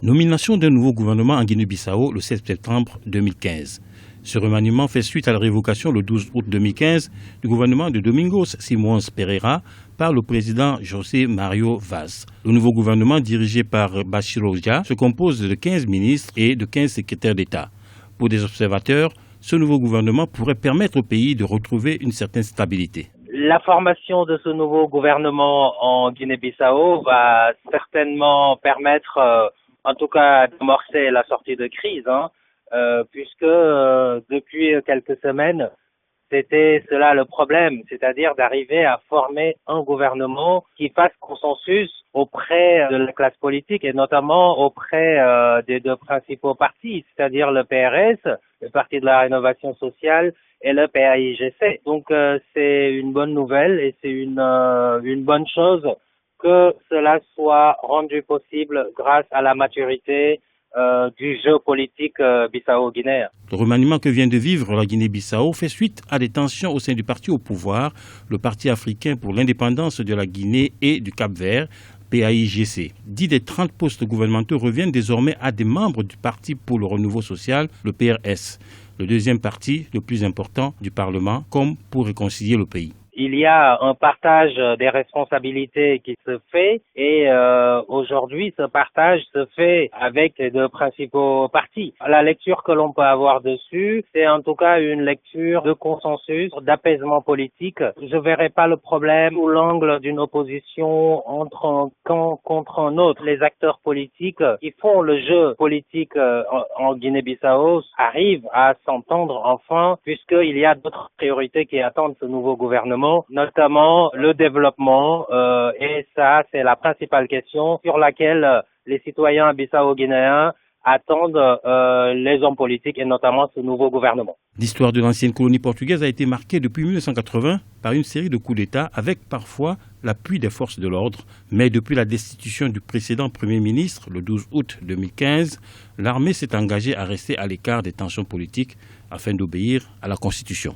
Nomination d'un nouveau gouvernement en Guinée-Bissau le 7 septembre 2015. Ce remaniement fait suite à la révocation le 12 août 2015 du gouvernement de Domingos Simões Pereira par le président José Mario Vaz. Le nouveau gouvernement dirigé par Bassirou Dia se compose de 15 ministres et de 15 secrétaires d'État. Pour des observateurs, ce nouveau gouvernement pourrait permettre au pays de retrouver une certaine stabilité. La formation de ce nouveau gouvernement en Guinée-Bissau va certainement permettre, en tout cas, d'amorcer la sortie de crise, puisque depuis quelques semaines, c'était cela le problème, c'est-à-dire d'arriver à former un gouvernement qui fasse consensus auprès de la classe politique et notamment auprès des deux principaux partis, c'est-à-dire le PRS, le Parti de la Rénovation Sociale, et le PAIGC. Donc c'est une bonne nouvelle et c'est une bonne chose que cela soit rendu possible grâce à la maturité du jeu politique bissau-guinéen. Le remaniement que vient de vivre la Guinée-Bissau fait suite à des tensions au sein du parti au pouvoir, le Parti africain pour l'indépendance de la Guinée et du Cap-Vert, PAIGC. 10 des 30 postes gouvernementaux reviennent désormais à des membres du Parti pour le renouveau social, le PRS, le deuxième parti le plus important du Parlement, comme pour réconcilier le pays. Il y a un partage des responsabilités qui se fait et aujourd'hui ce partage se fait avec les deux principaux partis. La lecture que l'on peut avoir dessus, c'est en tout cas une lecture de consensus, d'apaisement politique. Je verrai pas le problème sous l'angle d'une opposition entre un camp contre un autre. Les acteurs politiques qui font le jeu politique en Guinée-Bissau arrivent à s'entendre enfin puisqu'il y a d'autres priorités qui attendent ce nouveau gouvernement, notamment le développement, et ça, c'est la principale question sur laquelle les citoyens bissau-guinéens attendent les hommes politiques et notamment ce nouveau gouvernement. L'histoire de l'ancienne colonie portugaise a été marquée depuis 1980 par une série de coups d'État avec parfois l'appui des forces de l'ordre. Mais depuis la destitution du précédent Premier ministre le 12 août 2015, l'armée s'est engagée à rester à l'écart des tensions politiques afin d'obéir à la Constitution.